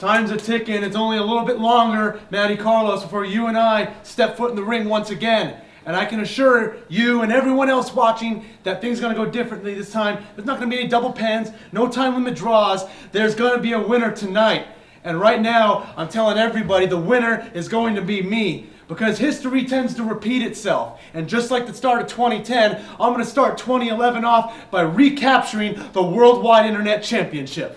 Time's a ticking. It's only a little bit longer, Matty Carlos, before you and I step foot in the ring once again. And I can assure you and everyone else watching that things are going to go differently this time. There's not going to be any double pens, no time limit draws. There's going to be a winner tonight. And right now, I'm telling everybody the winner is going to be me. Because history tends to repeat itself. And just like the start of 2010, I'm going to start 2011 off by recapturing the Worldwide Internet Championship.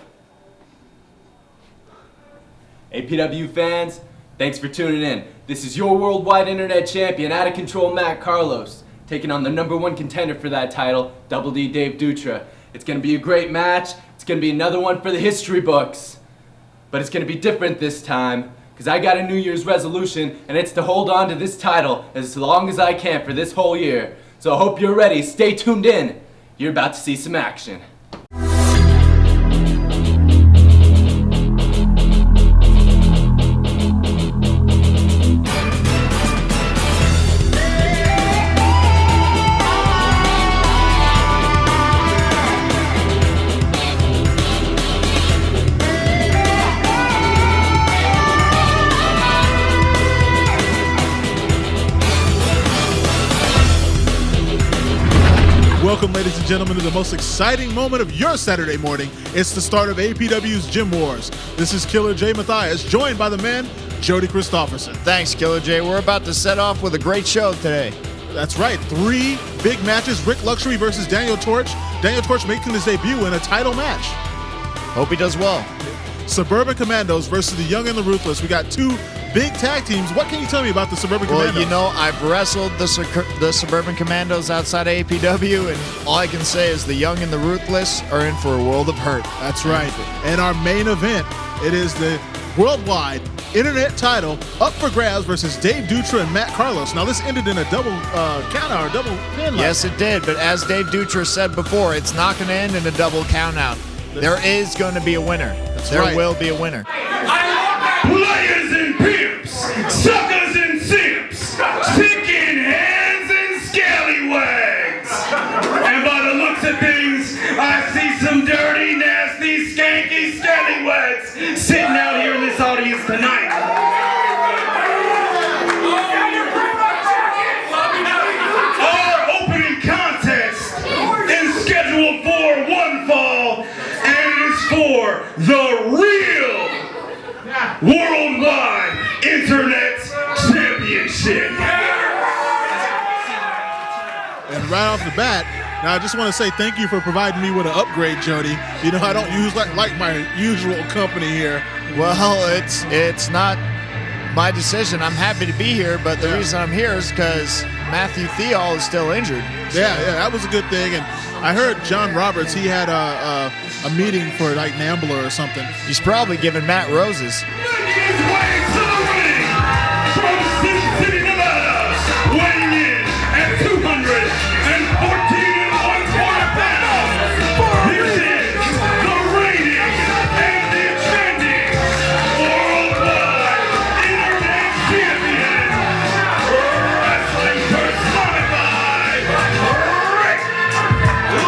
APW fans, thanks for tuning in. This is your Worldwide Internet Champion, out of control Matt Carlos, taking on the #1 contender for that title, Double D Dave Dutra. It's going to be a great match. It's going to be another one for the history books. But it's going to be different this time, because I got a New Year's resolution, and it's to hold on to this title as long as I can for this whole year. So I hope you're ready. Stay tuned in. You're about to see some action. Welcome, ladies and gentlemen, to the most exciting moment of your Saturday morning. It's the start of APW's Gym Wars. This is Killer J. Matthias, joined by the man, Jody Christofferson. Thanks, Killer J. We're about to set off with a great show today. That's right. 3 big matches. Rik Luxury versus Daniel Torch. Daniel Torch making his debut in a title match. Hope he does well. Suburban Commandos versus the Young and the Ruthless. We got 2 big tag teams. What can you tell me about the Suburban Commandos? Well, you know, I've wrestled the Suburban Commandos outside of APW, and all I can say is the Young and the Ruthless are in for a world of hurt. That's right. And our main event, it is the Worldwide Internet title up for grabs versus Dave Dutra and Matt Carlos. Now, this ended in a double countout, or double pin. Yes, it did. But as Dave Dutra said before, it's not going to end in a double countout. There is going to be a winner. There will be a winner. Players and pimps, suckers and simps, chicken hands and scallywags. And by the looks of things, I see some dirty, nasty, skanky scallywags sitting out here in this audience tonight. Our opening contest is scheduled for one fall, and it is for the real Worldwide Internet Championship. And right off the bat, now I just want to say thank you for providing me with an upgrade, Jody. You know, I don't use like my usual company here. Well, it's not my decision. I'm happy to be here, but the reason I'm here is because Matthew Theall is still injured. So. Yeah, that was a good thing. And I heard John Roberts, he had a meeting for like NAMBLA or something. He's probably giving Matt roses. Making his way to the ring from Sin City, Nevada, weighing in at 214 1/4 pounds. This is the reigning and defending Worldwide Internet Champion, wrestling personified, Rik Luxury.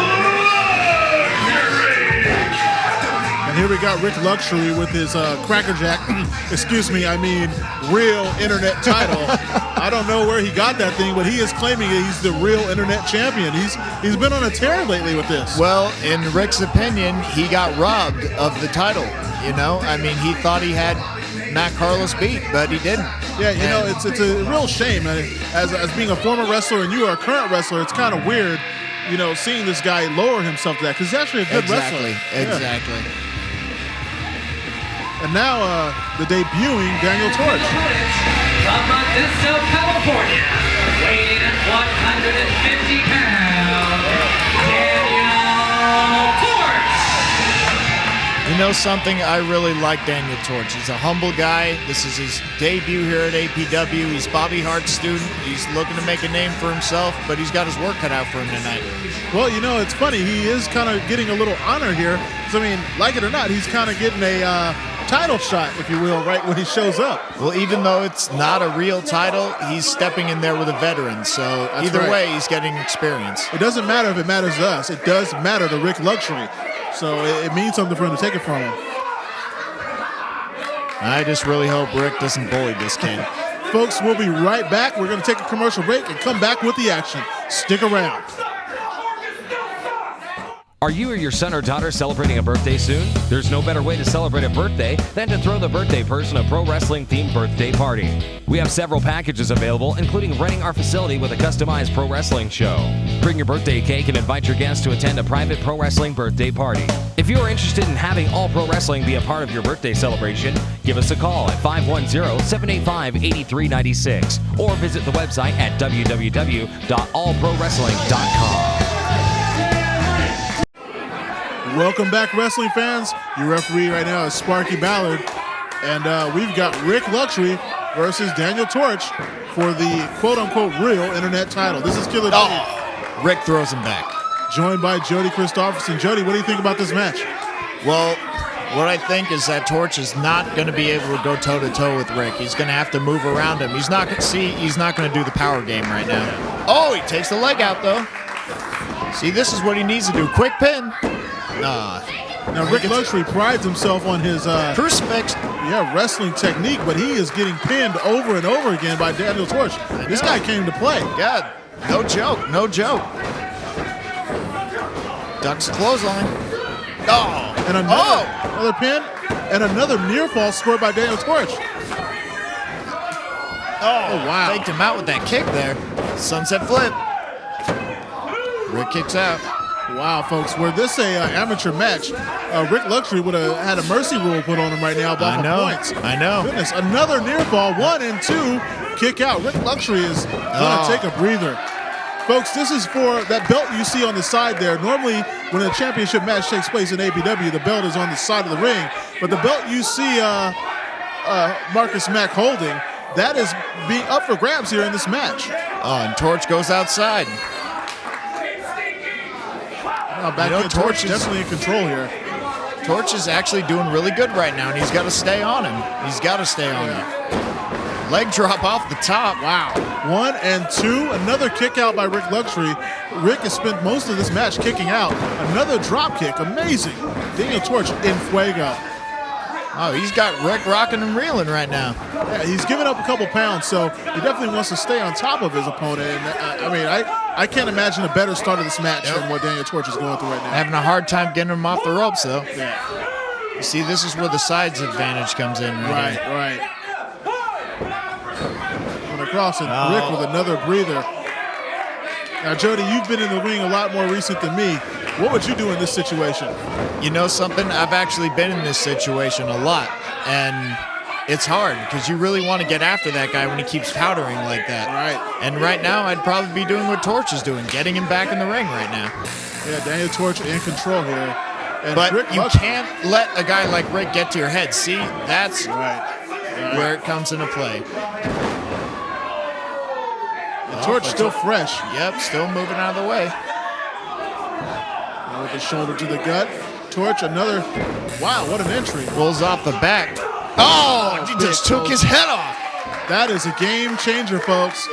And here we got Rik Luxury with his crackerjack, excuse me, I mean real internet title. I don't know where he got that thing, but he is claiming that he's the real internet champion. He's been on a tear lately with this. Well, in Rik's opinion, he got robbed of the title. You know, I mean, he thought he had Matt Carlos beat, but he didn't. Yeah, you know, it's a real shame. As being a former wrestler and you are a current wrestler, it's kind of weird, you know, seeing this guy lower himself to that, because he's actually a good wrestler. Exactly. Yeah. And now the debuting Daniel Torch. From Modesto, California, weighing at 150 pounds, Daniel Torch. You know something? I really like Daniel Torch. He's a humble guy. This is his debut here at APW. He's Bobby Hart's student. He's looking to make a name for himself, but he's got his work cut out for him tonight. Well, you know, it's funny. He is kind of getting a little honor here. So, I mean, like it or not, he's kind of getting a title shot, if you will, right when he shows up. Well, even though it's not a real title, he's stepping in there with a veteran. So either way, he's getting experience. It doesn't matter if it matters to us. It does matter to Rik Luxury. So it means something for him to take it from him. I just really hope Rick doesn't bully this kid. Folks, we'll be right back. We're going to take a commercial break and come back with the action. Stick around. Are you or your son or daughter celebrating a birthday soon? There's no better way to celebrate a birthday than to throw the birthday person a pro wrestling themed birthday party. We have several packages available, including renting our facility with a customized pro wrestling show. Bring your birthday cake and invite your guests to attend a private pro wrestling birthday party. If you are interested in having all pro wrestling be a part of your birthday celebration, give us a call at 510-785-8396 or visit the website at www.allprowrestling.com. Welcome back, wrestling fans. Your referee right now is Sparky Ballard. And we've got Rik Luxury versus Daniel Torch for the quote-unquote real internet title. This is Killer Jody. Rick throws him back. Joined by Jody Christopherson. Jody, what do you think about this match? Well, what I think is that Torch is not going to be able to go toe-to-toe with Rick. He's going to have to move around him. He's not going to do the power game right now. Oh, he takes the leg out, though. See, this is what he needs to do. Quick pin. Now, Rik Luxury prides himself on his crucifix. Yeah, wrestling technique, but he is getting pinned over and over again by Daniel Torch. This guy came to play. Yeah, no joke, no joke. Ducks clothesline. Oh, and another pin, and another near fall scored by Daniel Torch. Oh, wow. Faked him out with that kick there. Sunset flip. Rick kicks out. Wow, folks, were this a amateur match, Rik Luxury would have had a mercy rule put on him right now off of points. I know. Goodness, another near fall, 1 and 2, kick out. Rik Luxury is going to take a breather. Folks, this is for that belt you see on the side there. Normally, when a championship match takes place in APW, the belt is on the side of the ring. But the belt you see Marcus Mack holding, that is being up for grabs here in this match. Oh, and Torch goes outside. Torch is definitely in control here. Torch is actually doing really good right now, and he's got to stay on him. He's got to stay on him. Leg drop off the top. Wow. 1 and 2. Another kick out by Rik Luxury. Rick has spent most of this match kicking out. Another drop kick. Amazing. Daniel Torch in fuego. Oh, he's got Rick rocking and reeling right now. Yeah, he's given up a couple pounds, so he definitely wants to stay on top of his opponent. And I can't imagine a better start of this match than what Daniel Torch is going through right now. Having a hard time getting him off the ropes, though. Yeah. You see, this is where the sides advantage comes in. Right. Going across, and Rick with another breather. Now, Jody, you've been in the ring a lot more recent than me. What would you do in this situation? You know something? I've actually been in this situation a lot, and it's hard because you really want to get after that guy when he keeps powdering like that. Right. And right now, I'd probably be doing what Torch is doing, getting him back in the ring right now. Yeah, Daniel Torch in control here. And but you can't let a guy like Rick get to your head. See, that's where it comes into play. The Torch still fresh. Yep, still moving out of the way. With the shoulder to the gut. Torch, another. Wow, what an entry. Rolls off the back. Oh, he just took his head off. That is a game changer, folks.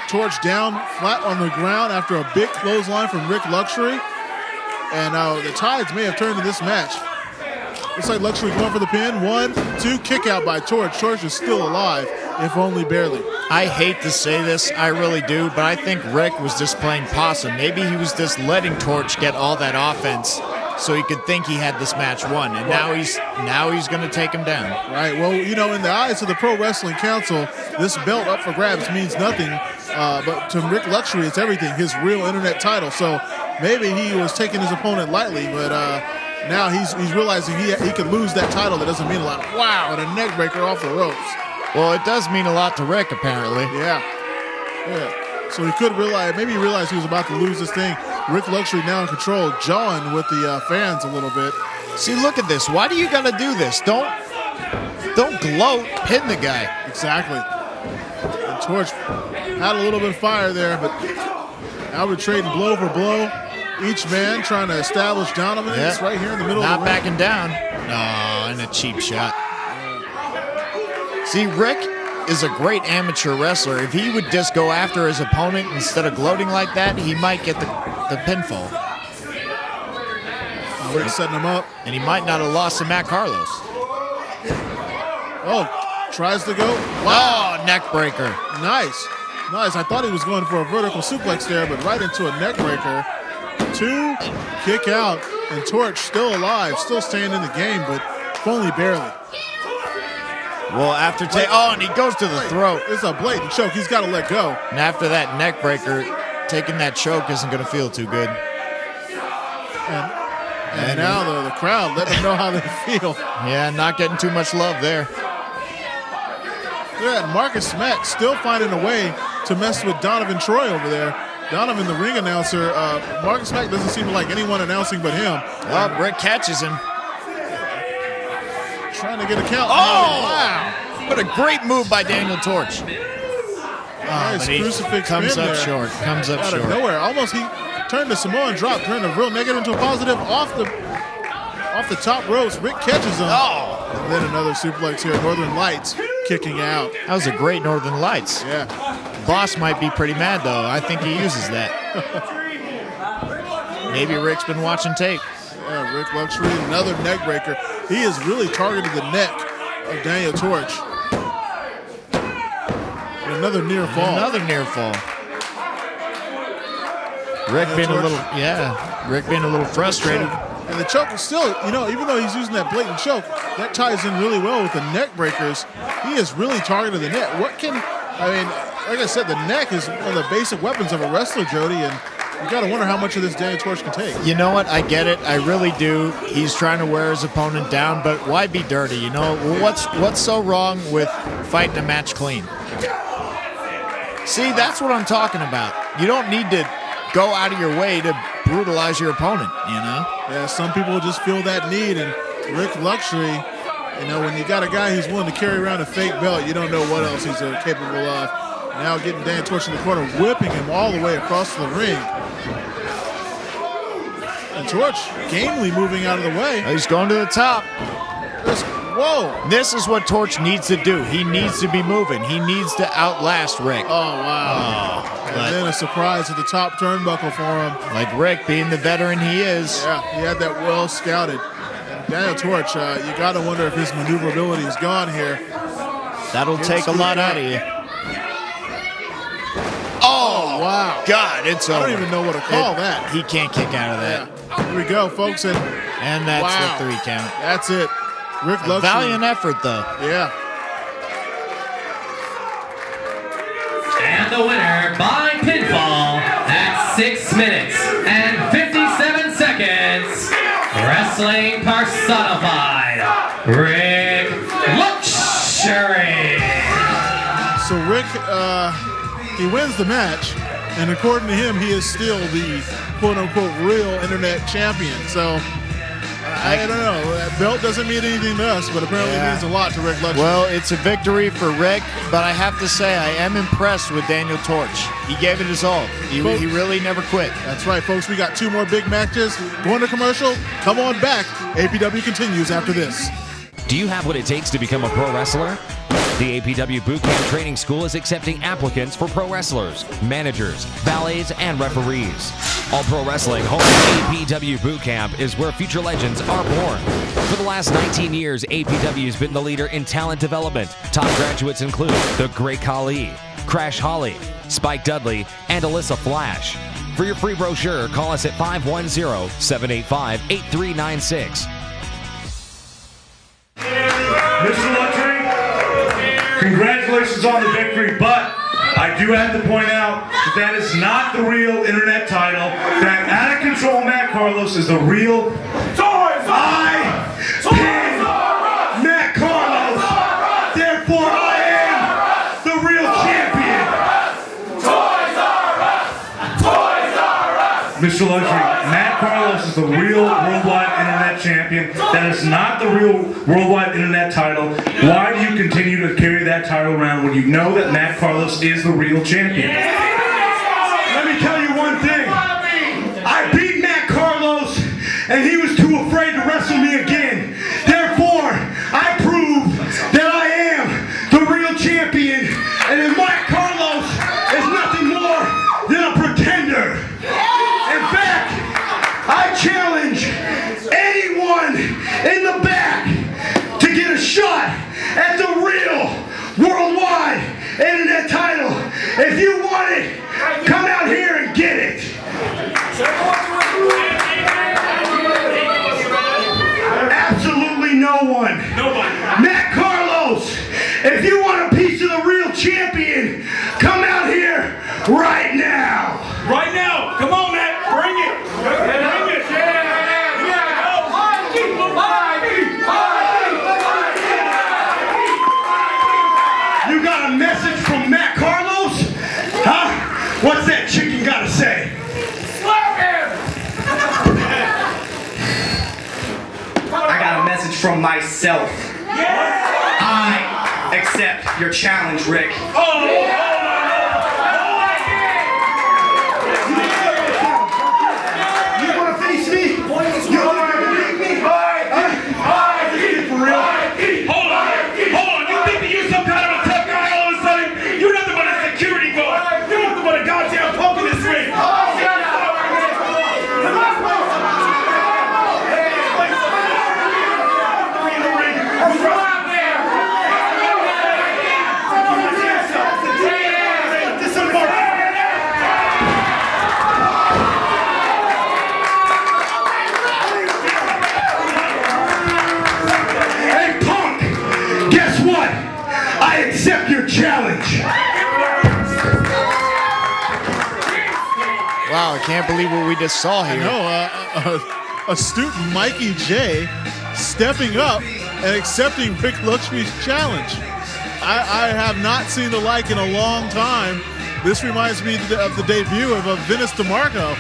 Torch down flat on the ground after a big clothesline from Rik Luxury. And the tides may have turned in this match. Looks like Luxury going for the pin. 1, 2, kick out by Torch. Torch is still alive, if only barely. I hate to say this, I really do, but I think Rick was just playing possum. Maybe he was just letting Torch get all that offense so he could think he had this match won, and now he's going to take him down. Right. Well, you know, in the eyes of the Pro Wrestling Council, this belt up for grabs means nothing, but to Rik Luxury, it's everything. His real internet title. So maybe he was taking his opponent lightly, but now he's realizing he could lose that title. That doesn't mean a lot. Wow, and a neck breaker off the ropes. Well, it does mean a lot to Rick, apparently. Yeah. So he could realize, maybe he realized he was about to lose this thing. Rik Luxury now in control, jawing with the fans a little bit. See, look at this. Why do you got to do this? Don't gloat, pin the guy. Exactly. And Torch had a little bit of fire there, but now we're trading blow for blow. Each man trying to establish dominance right here in the middle of the ring. Not backing down. Oh, and a cheap shot. See, Rick is a great amateur wrestler. If he would just go after his opponent instead of gloating like that, he might get the pinfall. Rick's setting him up. And he might not have lost to Matt Carlos. Oh, tries to go. Wow. Oh, neck breaker. Nice. Nice. I thought he was going for a vertical suplex there, but right into a neck breaker. 2, kick out, and Torch still alive, still staying in the game, but only barely. Well, after and he goes to the throat. It's a blatant choke. He's got to let go. And after that neck breaker, taking that choke isn't going to feel too good. And now the crowd letting them know how they feel. Yeah, not getting too much love there. Yeah, Marcus Smack still finding a way to mess with Donovan Troy over there. Donovan, the ring announcer. Marcus Smack doesn't seem to like anyone announcing but him. Oh, Rick catches him. Trying to get a count. Oh, wow. What a great move by Daniel Torch. Nice crucifix comes spin up there. short. Comes up Out short. of nowhere. Almost he turned the Samoan drop, turned a real negative into a positive off the top ropes. Rick catches him. Oh. And then another suplex here. Northern Lights kicking out. That was a great Northern Lights. Yeah. Boss might be pretty mad, though. I think he uses that. Maybe Rick's been watching tape. Yeah, Rik Luxury, another neck breaker. He has really targeted the neck of Daniel Torch. And another near fall. Another near fall. Rick being a little frustrated. And the choke is still, even though he's using that blatant choke, that ties in really well with the neck breakers. He has really targeted the neck. Like I said, the neck is one of the basic weapons of a wrestler, Jody, and you got to wonder how much of this Daniel Torch can take. You know what? I get it. I really do. He's trying to wear his opponent down, but why be dirty? What's so wrong with fighting a match clean? See, that's what I'm talking about. You don't need to go out of your way to brutalize your opponent, Yeah, some people just feel that need, and Rik Luxury, when you got a guy who's willing to carry around a fake belt, you don't know what else he's capable of. Now getting Dan Torch in the corner, whipping him all the way across the ring. And Torch gamely moving out of the way. He's going to the top. Whoa. This is what Torch needs to do. He needs to be moving. He needs to outlast Rick. Oh, wow. And then a surprise at the top turnbuckle for him. Like Rick, being the veteran he is. Yeah, he had that well scouted. And Daniel Torch, you got to wonder if his maneuverability is gone here. That'll take a lot out of you. Oh, wow. God, it's over. I don't even know what to call that. He can't kick out of that. Yeah. Here we go, folks. And that's the 3 count. That's it. Rik Luxury. Valiant effort, though. Yeah. And the winner by pinfall at 6 minutes and 57 seconds, wrestling personified, Rik Luxury. So Rick, he wins the match, and according to him, he is still the quote-unquote real internet champion. So I don't know. That belt doesn't mean anything to us, but apparently it means a lot to Rik Luxury. Well, it's a victory for Rick, but I have to say I am impressed with Daniel Torch. He gave it his all. He really never quit. That's right, folks. We got 2 more big matches. Going to commercial. Come on back. APW continues after this. Do you have what it takes to become a pro wrestler? The APW Bootcamp Training School is accepting applicants for pro wrestlers, managers, valets, and referees. All Pro Wrestling home APW Bootcamp is where future legends are born. For the last 19 years, APW has been the leader in talent development. Top graduates include The Great Khali, Crash Holly, Spike Dudley, and Alyssa Flash. For your free brochure, call us at 510-785-8396. Mr. Luxury, congratulations on the victory, but I do have to point out that is not the real internet title. That Out of Control Matt Carlos is the real Matt Carlos. Therefore, I am the real champion. Mr. Luxury, Matt Carlos is the real worldwide internet champion. That is not the real worldwide internet title. Why do you continue to carry that title around when you know that Matt Carlos is the real champion? Let me tell you one thing. I beat Matt Carlos and he was too afraid to wrestle me again. Therefore, I prove that I am the real champion, and that Matt Carlos is nothing more than a pretender. In fact, I challenge anyone in the back to get a shot at the If you want it, come out here and get it. Absolutely no one. Nobody. Matt Carlos, if you want a piece of the real champion, come out here right now. Right now. Come on, Matt. Bring it. Bring it. You got a message from Matt Carlos? Huh? What's that chicken got to say? Slap him. I got a message from myself. I accept your challenge, Rick. You want to face me? You want to beat me? For real? Hold on. You think that you're some kind of a tough guy all of a sudden? You're nothing but a security guard. You're nothing but a goddamn punk in this ring. Hey, punk! Guess what? I accept your challenge. Wow, I can't believe what we just saw here. No, astute Mikey J stepping up and accepting Rik Luxury's challenge. I have not seen the like in a long time. This reminds me of the debut of Vince DeMarco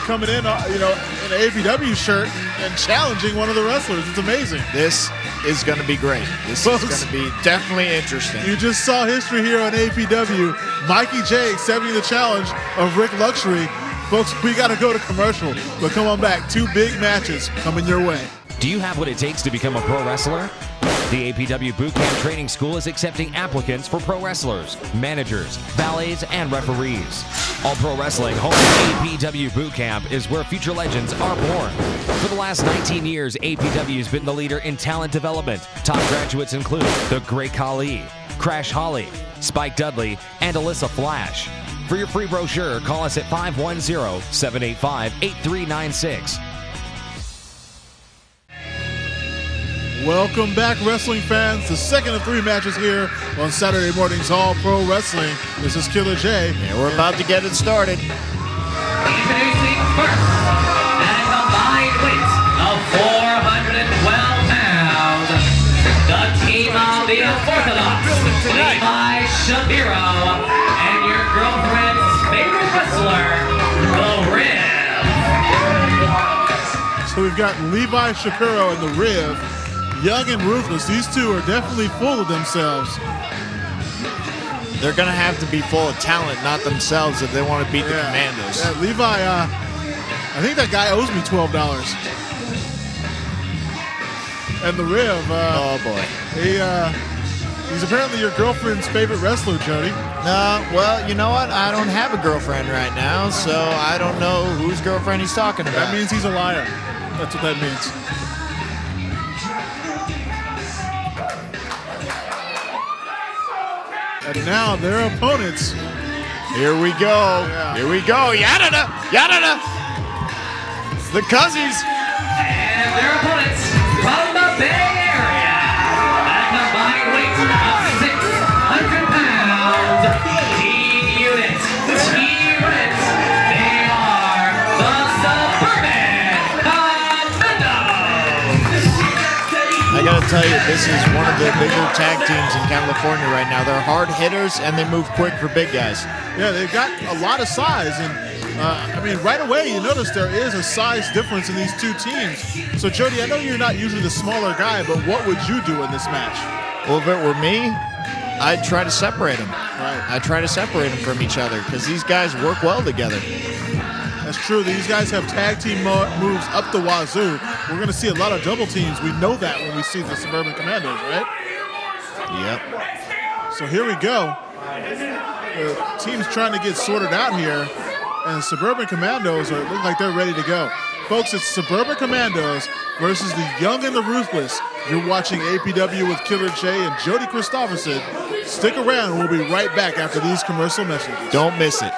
coming in, in an APW shirt and challenging one of the wrestlers. It's amazing. This is going to be great. This Folks, is going to be definitely interesting. You just saw history here on APW. Mikey J accepting the challenge of Rik Luxury. Folks, we got to go to commercial, but come on back. 2 big matches coming your way. Do you have what it takes to become a pro wrestler? The APW Boot Camp Training School is accepting applicants for pro wrestlers, managers, valets, and referees. All Pro Wrestling home APW Boot Camp is where future legends are born. For the last 19 years, APW has been the leader in talent development. Top graduates include The Great Khali, Crash Holly, Spike Dudley, and Alyssa Flash. For your free brochure, call us at 510-785-8396. Welcome back, wrestling fans. The second of 3 matches here on Saturday morning's All Pro Wrestling. This is Killer J. Yeah, we're about to get it started. Introducing first, at a combined weight of 412 pounds, the team of the Orthodox, Levi Shapiro, and your girlfriend's favorite wrestler, The Riv. So we've got Levi Shapiro and the Riv. Young and Ruthless. These two are definitely full of themselves. They're going to have to be full of talent, not themselves, if they want to beat the Commandos. Yeah, Levi, I think that guy owes me $12. And the Riv, Oh, boy. he's apparently your girlfriend's favorite wrestler, Jody. Well, you know what? I don't have a girlfriend right now, so I don't know whose girlfriend he's talking about. That means he's a liar. That's what that means. And now their opponents. Here we go. Yeah. Here we go. Yada-da! Yada-da! The Cuzzies. And their opponents from the Bay Area, at a combined weight of 600 pounds, Team Unit, T-Rit, they are the Suburban Commandos. I gotta tell you, this is one of the bigger tag teams in California right now. They're hard hitters and they move quick for big guys. Yeah, they've got a lot of size. And, right away you notice there is a size difference in these two teams. So, Jody, I know you're not usually the smaller guy, but what would you do in this match? Well, if it were me, I'd try to separate them. Right. I'd try to separate them from each other because these guys work well together. That's true. These guys have tag team moves up the wazoo. We're going to see a lot of double teams. We know that when we see the Suburban Commandos, right? Yep. So here we go. The team's trying to get sorted out here, and Suburban Commandos look like they're ready to go. Folks, it's Suburban Commandos versus the Young and the Ruthless. You're watching APW with Killer J and Jody Christopherson. Stick around. We'll be right back after these commercial messages. Don't miss it.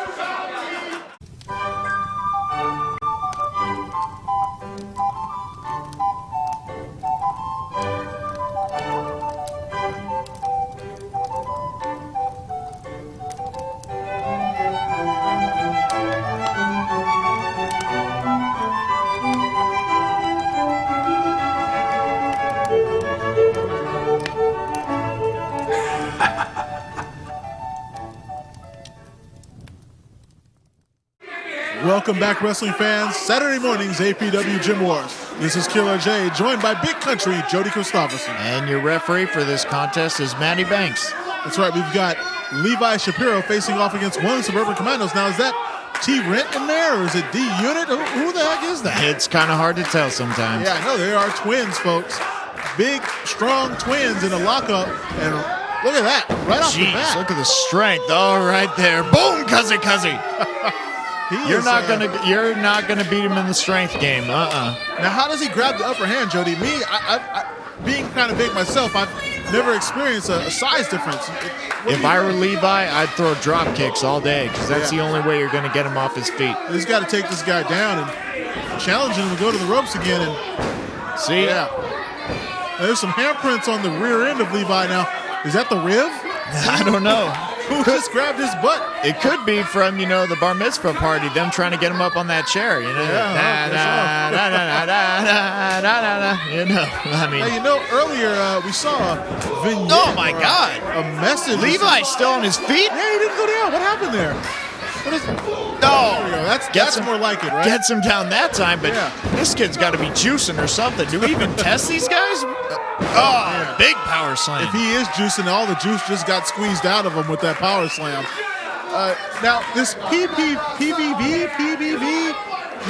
Welcome back, wrestling fans. Saturday mornings, APW Gym Wars. This is Killer J, joined by Big Country, Jody Christopherson. And your referee for this contest is Matty Banks. That's right, we've got Levi Shapiro facing off against one of the Suburban Commandos. Now, is that T-Rent in there, or is it D-Unit? Who the heck is that? It's kind of hard to tell sometimes. Yeah, I know, they are twins, folks. Big, strong twins in a lockup, and look at that, right off the bat. Look at the strength. Oh, right there. Boom, cuzzy. You're not gonna beat him in the strength game. Now, how does he grab the upper hand, Jody? Me, I being kind of big myself, I've never experienced a size difference. If I were Levi, I'd throw drop kicks all day because that's the only way you're going to get him off his feet. He's got to take this guy down and challenge him to go to the ropes again. And see, there's some handprints on the rear end of Levi. Now, is that the rib? I don't know. Who just grabbed his butt? It could be from, the bar mitzvah party, them trying to get him up on that chair, earlier we saw a vignette. Oh, my God. A message. Levi's still on his feet? Yeah, he didn't go down. What happened there? That's more like it, right? Gets him down that time, but this kid's got to be juicing or something. Do we even test these guys? Big power slam. If he is juicing, all the juice just got squeezed out of him with that power slam. Now, this PBV,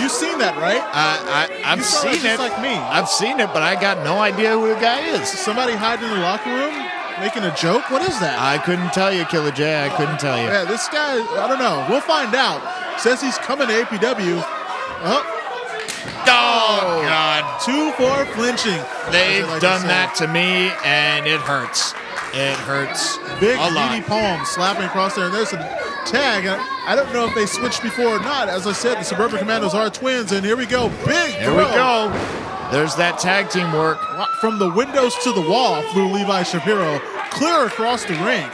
you've seen that, right? I've seen it. Just like me. I've seen it, but I got no idea who the guy is. Somebody hiding in the locker room? Making a joke? What is that? I couldn't tell you, Killer J. I couldn't tell you. Yeah, this guy, I don't know. We'll find out. Says he's coming to APW. Oh, God. 2 for flinching. They've done that to me, and it hurts. It hurts Big a lot. meaty palm slapping across there, and there's a tag. I don't know if they switched before or not. As I said, the Suburban Commandos are twins, and here we go. Here we go. There's that tag team work. From the windows to the wall flew Levi Shapiro, clear across the ring.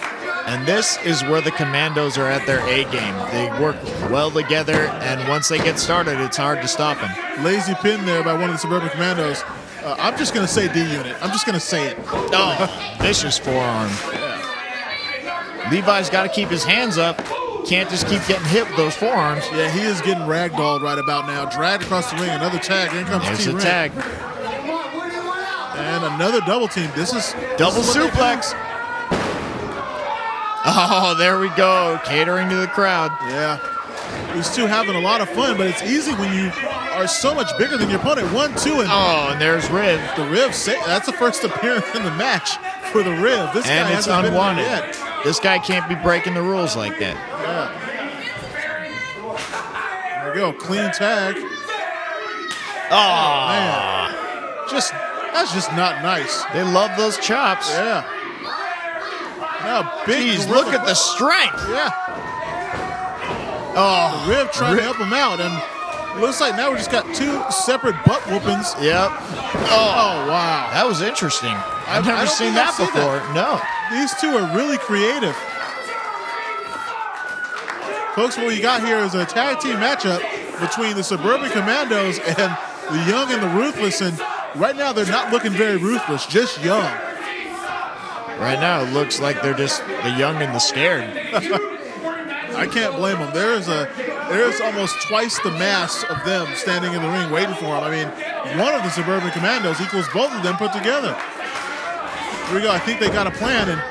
And this is where the Commandos are at their A game. They work well together, and once they get started, it's hard to stop them. Lazy pin there by one of the Suburban Commandos. I'm just going to say D-Unit. I'm just going to say it. Vicious forearm. Yeah. Levi's got to keep his hands up. Can't just keep getting hit with those forearms. Yeah, he is getting ragdolled right about now. Dragged across the ring. Another tag. Here comes There's T-Ring. a tag. And another double team. This is double suplex. Oh, there we go. Catering to the crowd. Yeah. These two having a lot of fun, but it's easy when you are so much bigger than your opponent. 1, 2, and and there's Riv. The Riv, that's the first appearance in the match for the Riv. This and guy it's hasn't unwanted. been in yet. This guy can't be breaking the rules like that. Yeah. There we go. Clean tag. Oh, man. That's just not nice. They love those chops. Yeah. Now, Jeez, look at the strength. Yeah. Oh, the Riv trying to help him out, and it looks like now we just got 2 separate butt whoopings. Yep. Oh, wow. That was interesting. I've never seen that before. No. These two are really creative. Folks, what we got here is a tag team matchup between the Suburban Commandos and the Young and the Ruthless, and right now they're not looking very ruthless, just young. Right now it looks like they're just the young and the scared. I can't blame them. There's almost twice the mass of them standing in the ring waiting for him. I mean, one of the Suburban Commandos equals both of them put together. Here we go. I think they got a plan. And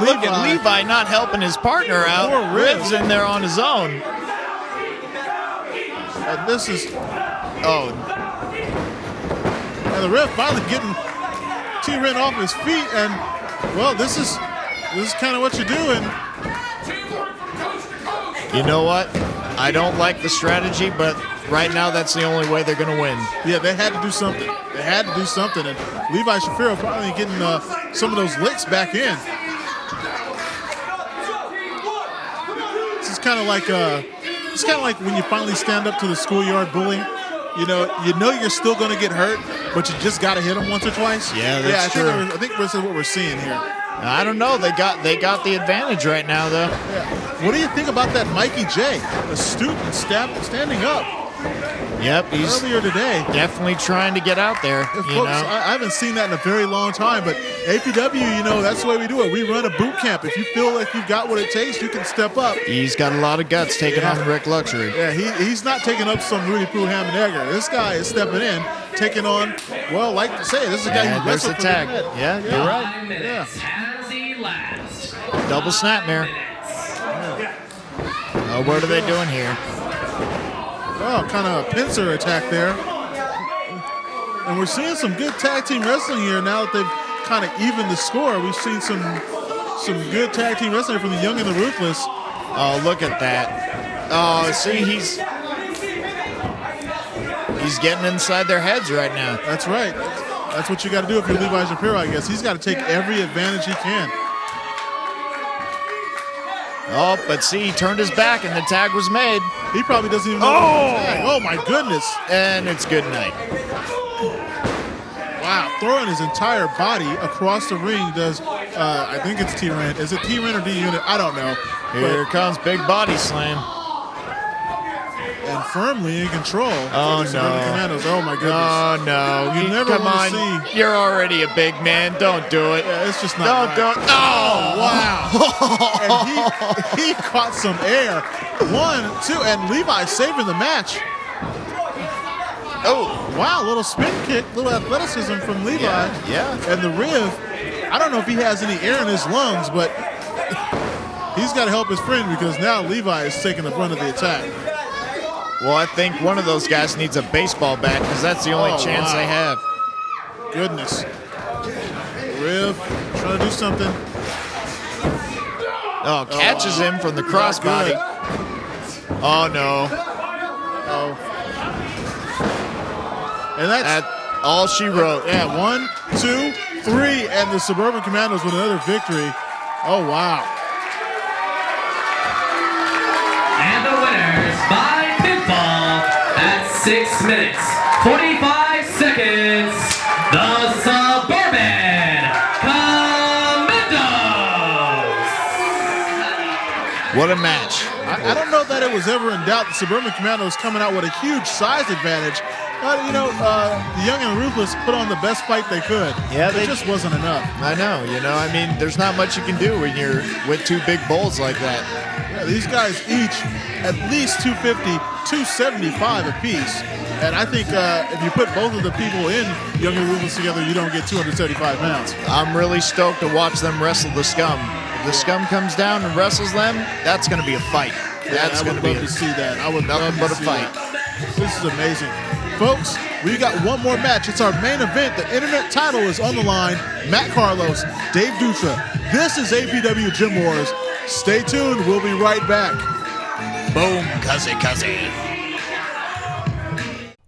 look at Levi not helping his partner out. Poor Riv. Riv's in there on his own. And this is... And the Riv finally getting T-Ren off his feet. And, well, this is kind of what you're doing. You know what? I don't like the strategy, but right now that's the only way they're going to win. Yeah, they had to do something. They had to do something, and Levi Shapiro probably getting some of those licks back in. This is kind of like when you finally stand up to the schoolyard bully. You know you're still going to get hurt, but you just got to hit them once or twice. Yeah, that's true. I think this is what we're seeing here. I don't know. They got the advantage right now, though. Yeah. What do you think about that Mikey J, a student standing up? Yep, he's earlier today. Definitely trying to get out there. Folks, I haven't seen that in a very long time, but APW, that's the way we do it. We run a boot camp. If you feel like you've got what it takes, you can step up. He's got a lot of guts taking on Rik Luxury. Yeah, he's not taking up some Rudy Poo Ham and Egger. This guy is stepping in, taking on, well, like to say, this is a guy who wrestled for the tag. head. Yeah, you're right. Yeah. Has elapsed. Double snapmare. Oh, what are they doing here? Oh, kind of a pincer attack there. And we're seeing some good tag team wrestling here now that they've kind of evened the score. We've seen some good tag team wrestling from the Young and the Ruthless. Oh, look at that. Oh, see, he's getting inside their heads right now. That's right. That's what you got to do if you're Levi Shapiro, I guess. He's got to take every advantage he can. Oh, but see, he turned his back and the tag was made. He probably doesn't even know the tag. Oh, my goodness. And it's good night. Wow, throwing his entire body across the ring does, I think it's T-Ren. Is it T-Ren or D-Unit? I don't know. Here comes big body slam. And firmly in control. Oh, no. Commandos. Oh, my goodness. Oh, no. You never Come want on. to see. You're already a big man. Don't do it. Yeah, it's just not Don't do it. Oh, wow. And he caught some air. 1, 2, and Levi saving the match. Oh, wow, little spin kick, little athleticism from Levi. Yeah. And the rib, I don't know if he has any air in his lungs, but he's got to help his friend because now Levi is taking the brunt of the attack. Well, I think one of those guys needs a baseball bat because that's the only chance they have. Goodness. Rib, trying to do something. Oh, catches him from the crossbody. Oh, no. Oh. And that's all she wrote. Yeah, 1, 2, 3, and the Suburban Commandos with another victory. Oh, wow. And the winners by pinfall at 6 minutes, 45 seconds, the Suburban Commandos. What a match. I don't know that it was ever in doubt the Suburban Commandos coming out with a huge size advantage. But, the Young and the Ruthless put on the best fight they could. Yeah, it just wasn't enough. I know, I mean, there's not much you can do when you're with two big bulls like that. Yeah, these guys each at least 250, 275 apiece. And I think if you put both of the people in Young and Ruthless together, you don't get 275 pounds. I'm really stoked to watch them wrestle the Scum. If the Scum comes down and wrestles them, that's going to be a fight. That's going to be to see that. I would nothing love but to a see fight. that. This is amazing. Folks, we got one more match. It's our main event. The internet title is on the line. Matt Carlos, Dave Dutra. This is APW Gym Wars. Stay tuned. We'll be right back. Boom, cuzzy.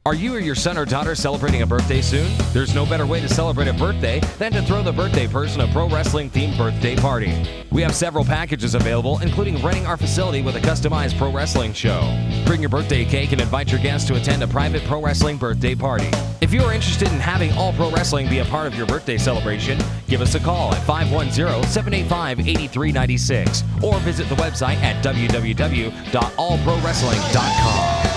Are you or your son or daughter celebrating a birthday soon? There's no better way to celebrate a birthday than to throw the birthday person a pro wrestling themed birthday party. We have several packages available, including renting our facility with a customized pro wrestling show. Bring your birthday cake and invite your guests to attend a private pro wrestling birthday party. If you are interested in having all pro wrestling be a part of your birthday celebration, give us a call at 510-785-8396 or visit the website at www.allprowrestling.com.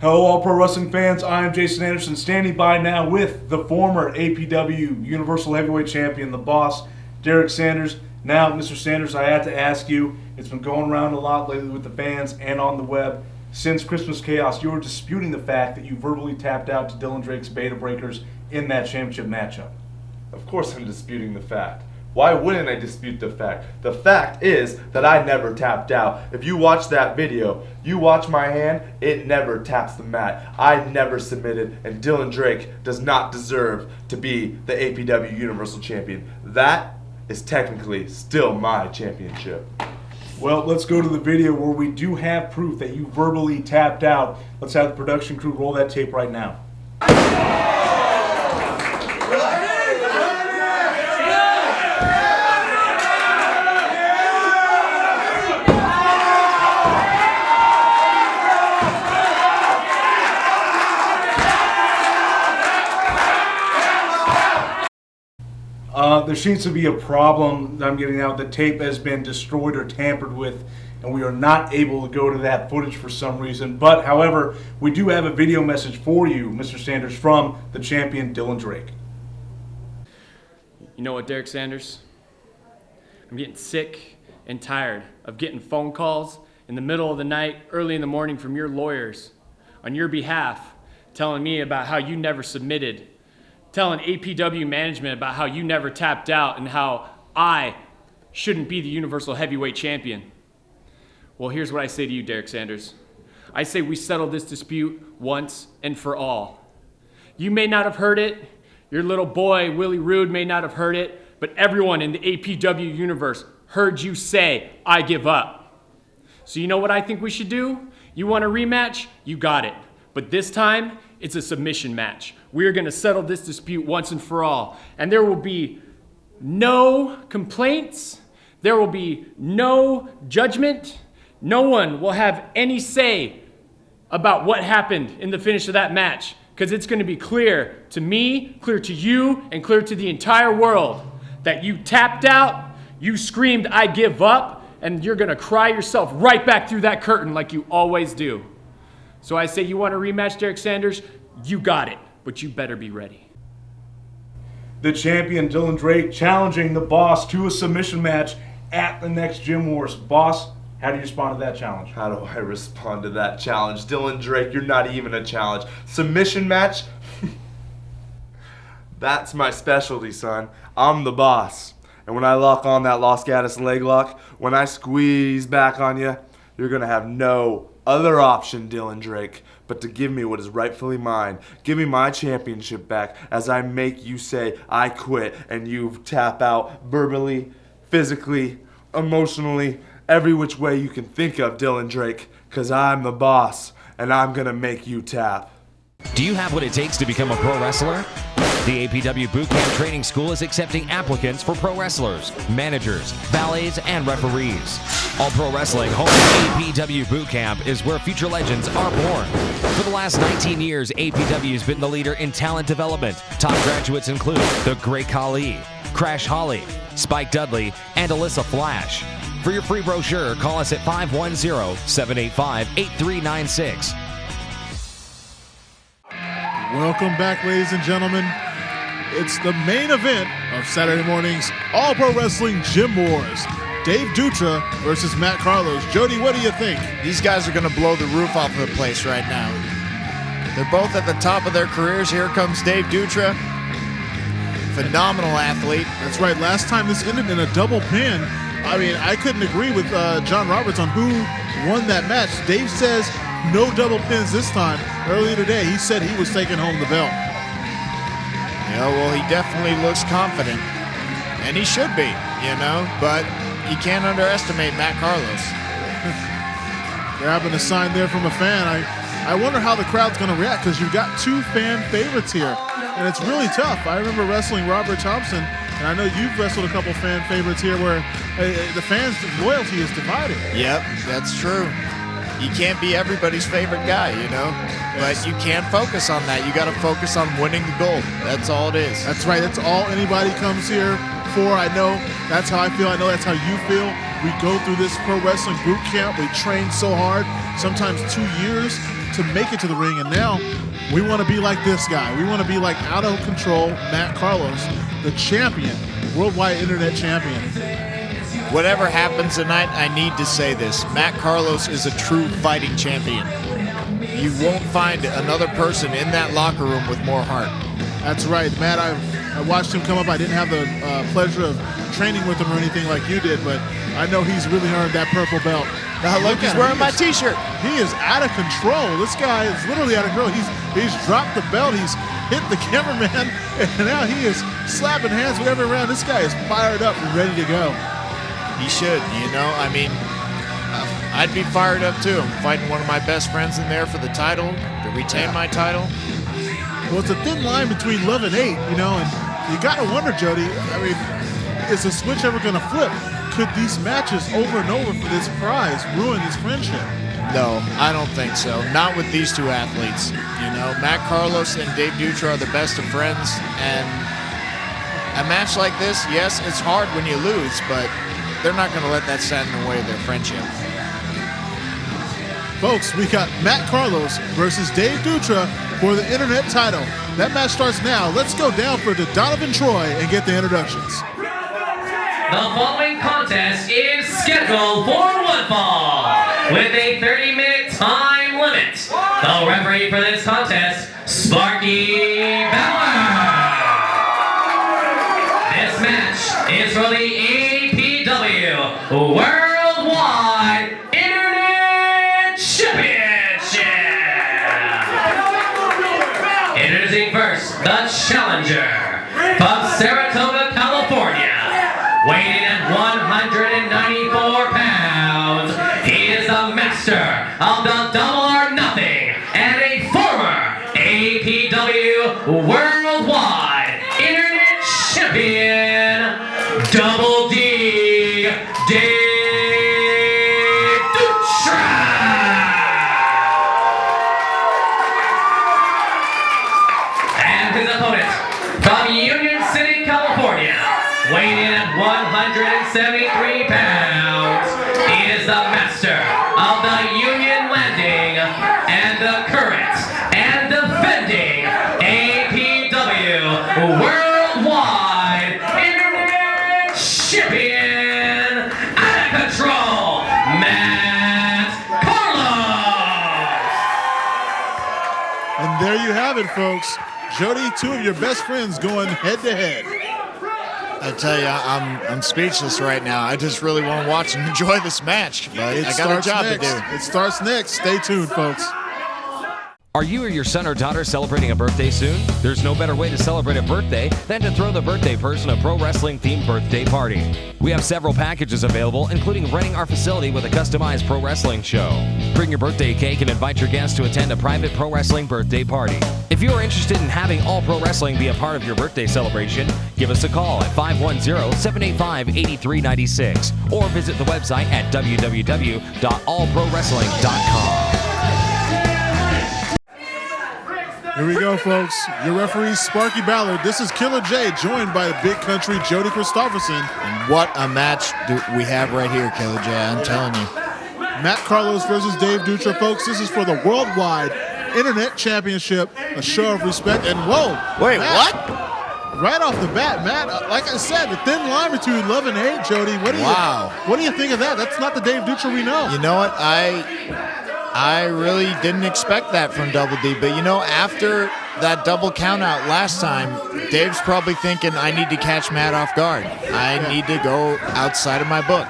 Hello, all pro wrestling fans. I am Jason Anderson, standing by now with the former APW Universal Heavyweight Champion, the boss, Derrick Sanders. Now, Mr. Sanders, I had to ask you, it's been going around a lot lately with the fans and on the web. Since Christmas Chaos, you were disputing the fact that you verbally tapped out to Dylan Drake's Beta Breakers in that championship matchup. Of course I'm disputing the fact. Why wouldn't I dispute the fact? The fact is that I never tapped out. If you watch that video, you watch my hand, it never taps the mat. I never submitted, and Dylan Drake does not deserve to be the APW Universal Champion. That is technically still my championship. Well, let's go to the video where we do have proof that you verbally tapped out. Let's have the production crew roll that tape right now. There seems to be a problem that I'm getting out. The tape has been destroyed or tampered with, and we are not able to go to that footage for some reason. But, however, we do have a video message for you, Mr. Sanders, from the champion, Dylan Drake. You know what, Derrick Sanders? I'm getting sick and tired of getting phone calls in the middle of the night, early in the morning from your lawyers on your behalf, telling me about how you never submitted, telling APW management about how you never tapped out and how I shouldn't be the Universal Heavyweight Champion. Well, here's what I say to you, Derrick Sanders. I say we settle this dispute once and for all. You may not have heard it, your little boy, Willie Rude, may not have heard it, but everyone in the APW universe heard you say, I give up. So you know what I think we should do? You want a rematch? You got it. But this time, it's a submission match. We are going to settle this dispute once and for all. And there will be no complaints. There will be no judgment. No one will have any say about what happened in the finish of that match, because it's going to be clear to me, clear to you, and clear to the entire world that you tapped out, you screamed, I give up, and you're going to cry yourself right back through that curtain like you always do. So I say, you want a rematch, Derrick Sanders? You got it, but you better be ready. The champion, Dylan Drake, challenging the boss to a submission match at the next Gym Wars. Boss, how do you respond to that challenge? How do I respond to that challenge? Dylan Drake, you're not even a challenge. Submission match? That's my specialty, son. I'm the boss. And when I lock on that Los Gatos leg lock, when I squeeze back on you, you're going to have no other option, Dylan Drake, but to give me what is rightfully mine. Give me my championship back as I make you say, I quit, and you tap out verbally, physically, emotionally, every which way you can think of, Dylan Drake, because I'm the boss, and I'm going to make you tap. Do you have what it takes to become a pro wrestler? The APW Bootcamp Training School is accepting applicants for pro wrestlers, managers, valets, and referees. All Pro Wrestling home APW Bootcamp is where future legends are born. For the last 19 years, APW has been the leader in talent development. Top graduates include The Great Khali, Crash Holly, Spike Dudley, and Alyssa Flash. For your free brochure, call us at 510-785-8396. Welcome back, ladies and gentlemen. It's the main event of Saturday morning's All Pro Wrestling Gym Wars. Dave Dutra versus Matt Carlos. Jody, what do you think? These guys are going to blow the roof off of the place right now. They're both at the top of their careers. Here comes Dave Dutra. Phenomenal athlete. That's right. Last time this ended in a double pin. I mean, I couldn't agree with John Roberts on who won that match. Dave says no double pins this time. Earlier today, he said he was taking home the belt. Yeah, well, he definitely looks confident. And he should be, you know, but you can't underestimate Matt Carlos. Grabbing a sign there from a fan. I wonder how the crowd's going to react, because you've got two fan favorites here, and it's really tough. I remember wrestling Robert Thompson, and I know you've wrestled a couple fan favorites here where the fans' loyalty is divided. Yep, that's true. You can't be everybody's favorite guy, you know, but you can't focus on that. You got to focus on winning the gold. That's all it is. That's right. That's all anybody comes here for. I know that's how I feel. I know that's how you feel. We go through this pro wrestling boot camp. We train so hard, sometimes 2 years to make it to the ring, and now we want to be like this guy. We want to be like out of control Matt Carlos, the champion, worldwide internet champion. Whatever happens tonight, I need to say this. Matt Carlos is a true fighting champion. You won't find another person in that locker room with more heart. That's right, Matt. I watched him come up. I didn't have the pleasure of training with him or anything like you did, but I know he's really earned that purple belt. Now look, he's wearing my t-shirt. He is out of control. This guy is literally out of control. He's dropped the belt. He's hit the cameraman, and now he is slapping hands with every round. This guy is fired up and ready to go. He should, you know. I mean, I'd be fired up too. I'm fighting one of my best friends in there for the title, to retain my title. Well, it's a thin line between love and hate, you know, and you got to wonder, Jody, I mean, is the switch ever going to flip? Could these matches over and over for this prize ruin this friendship? No, I don't think so. Not with these two athletes. You know, Matt Carlos and Dave Dutra are the best of friends, and a match like this, yes, it's hard when you lose, but they're not going to let that stand in the way of their friendship. Folks, we got Matt Carlos versus Dave Dutra for the Internet title. That match starts now. Let's go down for the Donovan Troy and get the introductions. The following contest is scheduled for one fall with a 30-minute time limit. The referee for this contest, Sparky Bauer. This match is for the APW Worldwide Internet Championship. Introducing first, the challenger from Saratoga, California. Weighing at 194 pounds, he is the master of the Double or Nothing and a former APW Worldwide Internet Champion, Double D, Dave Dutra. And his opponent from Union City, California. Weighing in at 173 pounds, he is the master of the Union Landing and the current and defending APW Worldwide Internet Champion, out of control, Matt Carlos. And there you have it, folks. Jody, two of your best friends going head-to-head. I tell you, I'm speechless right now. I just really want to watch and enjoy this match, but I got a job to do. It starts next. Stay tuned, folks. Are you or your son or daughter celebrating a birthday soon? There's no better way to celebrate a birthday than to throw the birthday person a pro wrestling themed birthday party. We have several packages available, including renting our facility with a customized pro wrestling show. Bring your birthday cake and invite your guests to attend a private pro wrestling birthday party. If you are interested in having all pro wrestling be a part of your birthday celebration, give us a call at 510-785-8396 or visit the website at www.allprowrestling.com. Here we go, folks. Your referee, Sparky Ballard. This is Killer J, joined by the big country, Jody Christopherson. And what a match we have right here, Killer J, I'm telling you. Matt Carlos versus Dave Dutra, folks. This is for the Worldwide Internet Championship, a show of respect. And whoa! Wait, Matt, what? Right off the bat, Matt, like I said, the thin line between love and hate, Jody. What do you think of that? That's not the Dave Dutra we know. You know what? I really didn't expect that from Double D, but you know, after that double count out last time, Dave's probably thinking, I need to catch Matt off guard. I need to go outside of my book.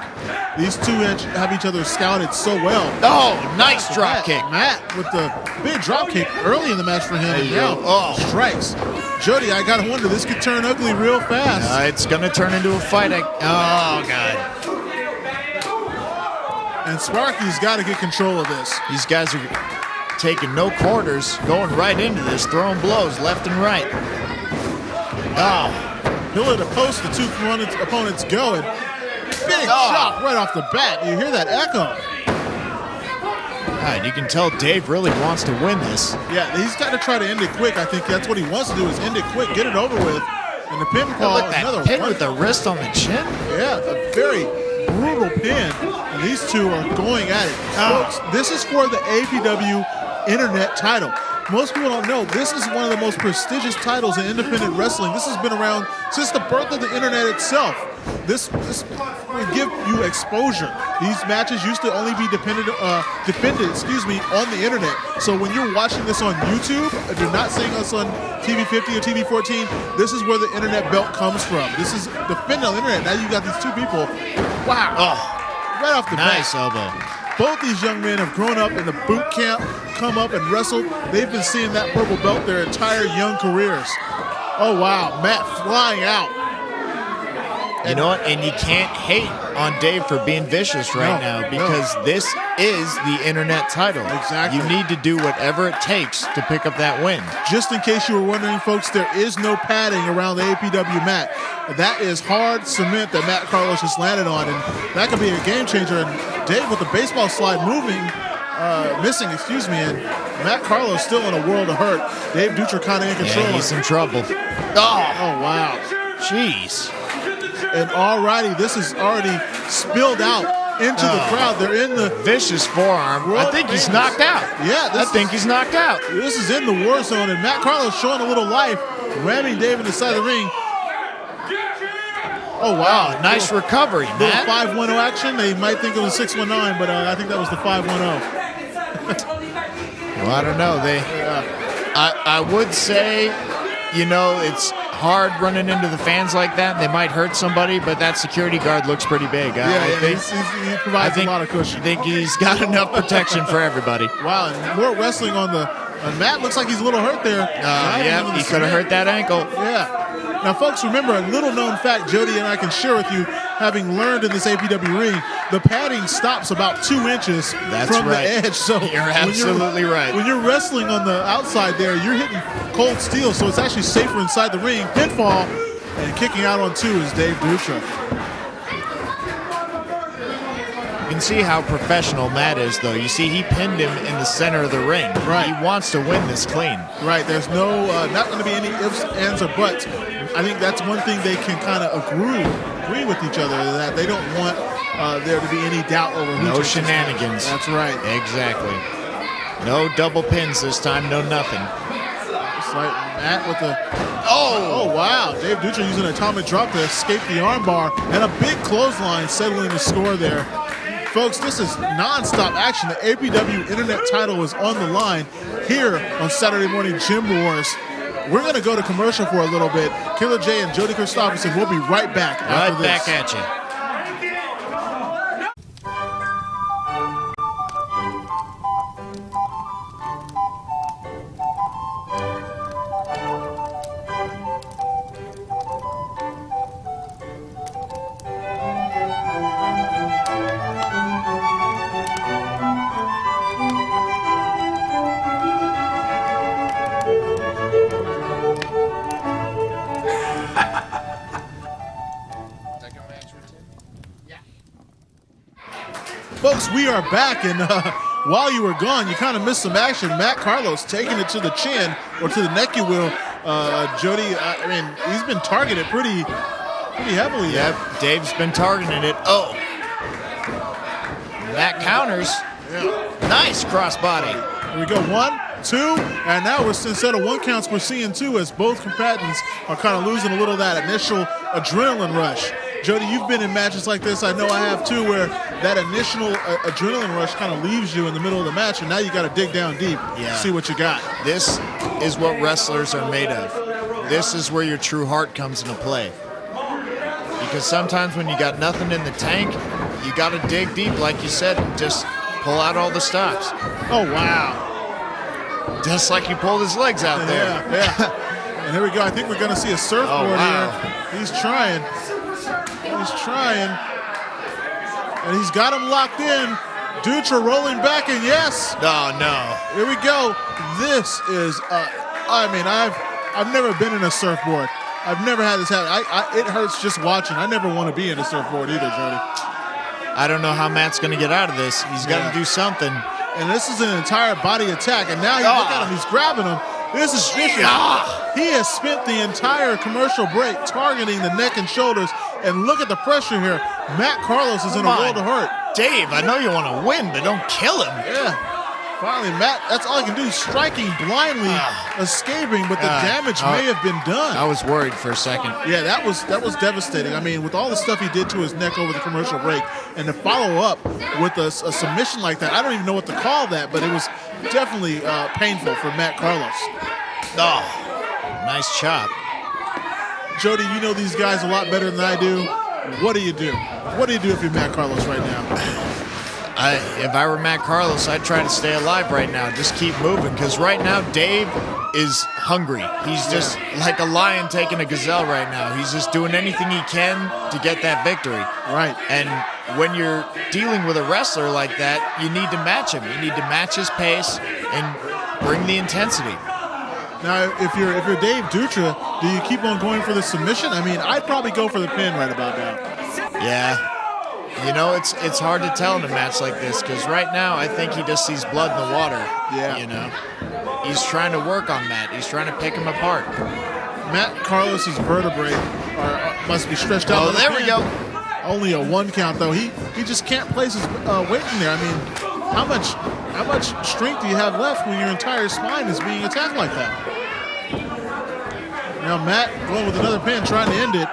These two have each other scouted so well. Oh, nice drop kick. Matt with the big drop kick early in the match for him. There you go. Strikes. Jody, I gotta wonder, this could turn ugly real fast. It's gonna turn into a fight. Oh, God. And Sparky's got to get control of this. These guys are taking no quarters, going right into this, throwing blows left and right. Oh, he'll let the post the two opponents go. And big shot right off the bat. You hear that echo. God, you can tell Dave really wants to win this. Yeah, he's got to try to end it quick. I think that's what he wants to do, is end it quick, get it over with. And the pinfall, look, that pin with the wrist on the chin. Yeah, a very brutal pin. And these two are going at it. Folks, this is for the APW Internet title. Most people don't know, this is one of the most prestigious titles in independent wrestling. This has been around since the birth of the internet itself. This will give you exposure. These matches used to only be defended on the internet. So when you're watching this on YouTube, if you're not seeing us on TV50 or TV14, this is where the internet belt comes from. This is defending on the internet. Now you got these two people. Wow. Oh, right off the bat. Nice elbow. Both these young men have grown up in the boot camp, come up and wrestled. They've been seeing that purple belt their entire young careers. Oh, wow. Matt flying out. You know what? And you can't hate on Dave for being vicious right now because this is the internet title. Exactly. You need to do whatever it takes to pick up that win. Just in case you were wondering, folks, there is no padding around the APW mat. That is hard cement that Matt Carlos just landed on, and that could be a game changer. And Dave with the baseball slide missing, and Matt Carlos still in a world of hurt. Dave Dutra kind of in control. Yeah, he's in trouble. Oh, wow. Jeez. And alrighty, this is already spilled out into the crowd. They're in the vicious forearm. I think he's knocked out. Yeah, I think he's knocked out. This is in the war zone, and Matt Carlos showing a little life, ramming Dave in the side of the ring. Oh, wow. Nice recovery, Matt. 5-1-0 action. They might think it was 619, but I think that was the 5-1-0. Well, I don't know. I would say, it's hard running into the fans like that. They might hurt somebody, but that security guard looks pretty big. He provides a lot of cushion. I think he's got enough protection for everybody. Wow, and more wrestling on Matt. Looks like he's a little hurt there. He could have hurt that ankle. Yeah. Now, folks, remember a little known fact Jody and I can share with you, having learned in this APW ring, the padding stops about 2 inches from the edge. So you're absolutely right. When you're wrestling on the outside there, you're hitting cold steel, so it's actually safer inside the ring. Pinfall, and kicking out on 2 is Dave Dutra. You can see how professional Matt is, though. You see, he pinned him in the center of the ring. Right. He wants to win this clean. Right. There's not going to be any ifs, ands, or buts. I think that's one thing they can kind of agree with each other, that they don't want there to be any doubt over who. No shenanigans. That's right. Exactly. No double pins this time. No nothing. It's like Matt with the. Oh, wow. Dave Dutra using an atomic drop to escape the armbar, and a big clothesline settling the score there. Folks, this is non-stop action. The APW Internet title is on the line here on Saturday Morning Gym Wars. We're going to go to commercial for a little bit. Killer J and Jody Christopherson will be right back after this. Right back at you. Folks, we are back, and while you were gone, you kind of missed some action. Matt Carlos taking it to the chin, or to the neck, you will. Jody, he's been targeted pretty heavily. Yep, Dave's been targeting it. Oh. Matt counters. Yeah. Nice crossbody. Here we go, 1, 2, and now instead of 1 counts, we're seeing 2 as both combatants are kind of losing a little of that initial adrenaline rush. Jody, you've been in matches like this. I know I have too, where that initial adrenaline rush kind of leaves you in the middle of the match, and now you got to dig down deep, see what you got. This is what wrestlers are made of. This is where your true heart comes into play. Because sometimes when you got nothing in the tank, you got to dig deep, like you said, and just pull out all the stops. Oh, wow. Just like he pulled his legs out there. Yeah. And here we go. I think we're going to see a surfboard here. He's trying. And he's got him locked in. Dutra rolling back, and yes. No. Here we go. This is, I've never been in a surfboard. I've never had this happen. It hurts just watching. I never want to be in a surfboard either, Jody. I don't know how Matt's going to get out of this. He's got to do something. And this is an entire body attack. And now you look at him, he's grabbing him. This is vicious. He has spent the entire commercial break targeting the neck and shoulders. And look at the pressure here. Matt Carlos is in a world of hurt. Dave, I know you want to win, but don't kill him. Yeah. Finally, Matt, that's all he can do, striking blindly, escaping, but the damage may have been done. I was worried for a second. Yeah, that was devastating. I mean, with all the stuff he did to his neck over the commercial break, and to follow up with a submission like that, I don't even know what to call that, but it was definitely painful for Matt Carlos. Oh, nice chop. Jody, you know these guys a lot better than I do. What do you do? What do you do if you're Matt Carlos right now? If I were Matt Carlos, I'd try to stay alive right now. Just keep moving, because right now Dave is hungry. He's just like a lion taking a gazelle right now. He's just doing anything he can to get that victory. Right. And when you're dealing with a wrestler like that, you need to match him. You need to match his pace and bring the intensity. Now, if you're Dave Dutra, do you keep on going for the submission? I mean, I'd probably go for the pin right about now. Yeah. You know, it's hard to tell in a match like this because right now I think he just sees blood in the water. Yeah. You know, he's trying to work on Matt. He's trying to pick him apart. Matt Carlos's vertebrae must be stretched out. Oh, there we go. Only a 1 count though. He just can't place his weight in there. I mean, how much strength do you have left when your entire spine is being attacked like that? Now Matt going with another pin, trying to end it.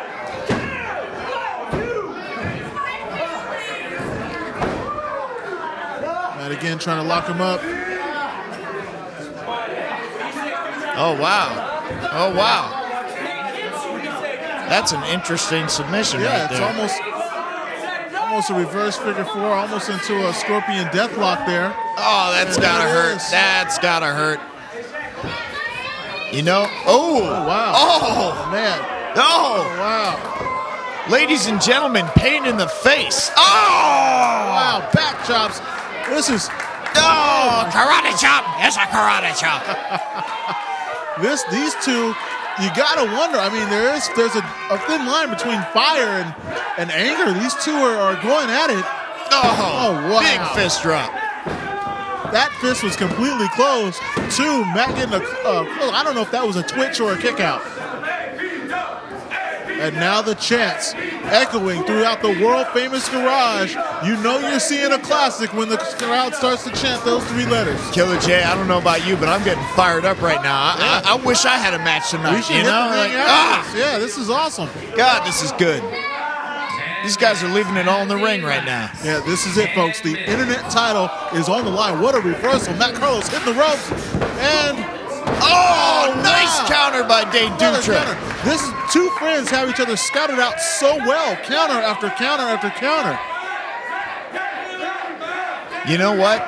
Matt again trying to lock him up. Oh, wow. Oh, wow. That's an interesting submission right there. Yeah, it's almost a reverse figure 4, almost into a scorpion deathlock there. Oh, that's gotta hurt. That's gotta hurt. You know? Oh, wow. Oh, man. Oh, wow. Ladies and gentlemen, pain in the face. Oh! Wow, back chops. This is... Oh, karate chop. It's a karate chop. These two, you gotta wonder. I mean, there's a thin line between fire and anger. These two are going at it. Oh, wow. Big fist drop. That fist was completely closed. Matt getting I don't know if that was a twitch or a kick out. And now the chants echoing throughout the world-famous garage. You know you're seeing a classic when the crowd starts to chant those 3 letters. Killer J, I don't know about you, but I'm getting fired up right now. I wish I had a match tonight. We should hit the ring after this. Yeah, this is awesome. God, this is good. These guys are leaving it all in the ring right now. Yeah, this is it, folks. The internet title is on the line. What a reversal. Matt Carlos hitting the ropes. And... Oh, nice counter by Dave Dutra. This is 2 friends have each other scouted out so well. Counter after counter after counter. You know what?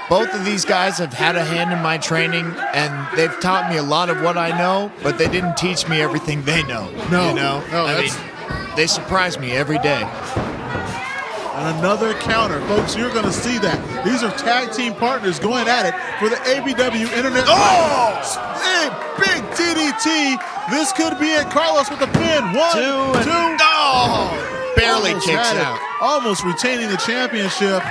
Both of these guys have had a hand in my training, and they've taught me a lot of what I know, but they didn't teach me everything they know. No, you know? I mean, they surprise me every day. And another counter. Folks, you're going to see that. These are tag team partners going at it for the APW Internet. Oh! Big DDT. This could be it. Carlos with the pin. 1, 2. Oh! Barely kicks out. Almost retaining the championship.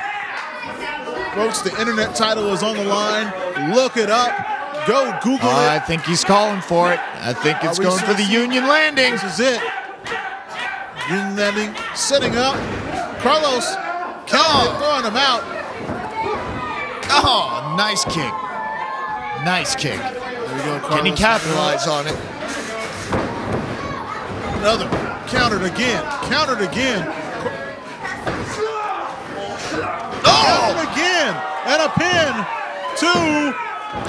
Folks, the Internet title is on the line. Look it up. Go Google it. I think he's calling for it. I think it's going for the Union Landing. This is it. Union Landing setting up. Carlos throwing him out. Oh, nice kick. Nice kick. There we go, Carlos. Can he capitalize on it? Another. Countered again. Countered again. Countered again. And a pin. 2.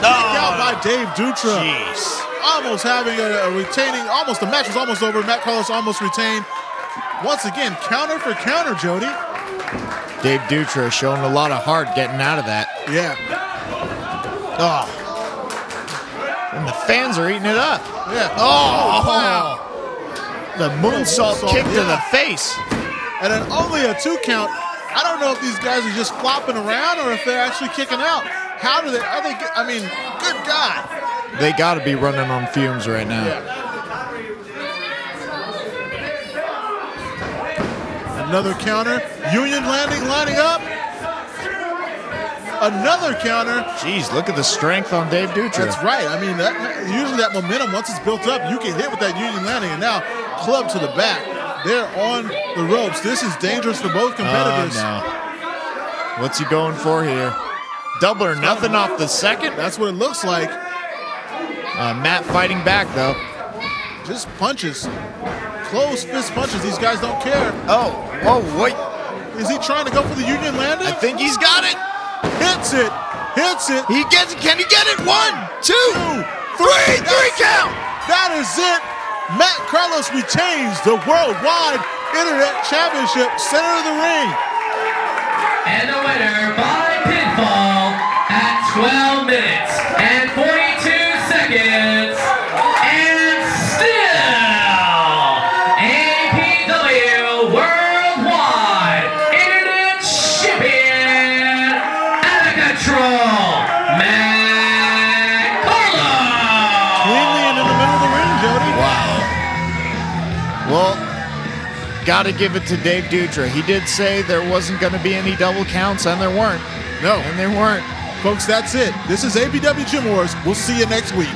Out by Dave Dutra. Jeez. Almost having a retaining. Almost the match was almost over. Matt Carlos almost retained. Once again, counter for counter, Jody. Dave Dutra showing a lot of heart getting out of that. Yeah. Oh. And the fans are eating it up. Yeah. Oh, wow. The moonsault kick to the face. And then only a 2 count. I don't know if these guys are just flopping around or if they're actually kicking out. How do they, I mean, good God. They got to be running on fumes right now. Yeah. Another counter. Union Landing lining up. Another counter. Jeez, look at the strength on Dave Dutra. That's right. I mean, usually that momentum, once it's built up, you can hit with that Union Landing. And now, club to the back. They're on the ropes. This is dangerous for both competitors. Oh, no. What's he going for here? Double or nothing off the second? That's what it looks like. Matt fighting back, though. Just punches. Closed fist punches. These guys don't care. Oh, wait. Is he trying to go for the Union Landing? I think he's got it. Hits it. Hits it. He gets it. Can he get it? 1, 2, 3. 3 count. That is it. Matt Carlos retains the Worldwide Internet Championship, center of the ring. And the winner by pinfall at 12 minutes and 42 got to give it to Dave Dutra. He did say there wasn't going to be any double counts, and there weren't. No. And there weren't. Folks, that's it. This is APW Gym Wars. We'll see you next week.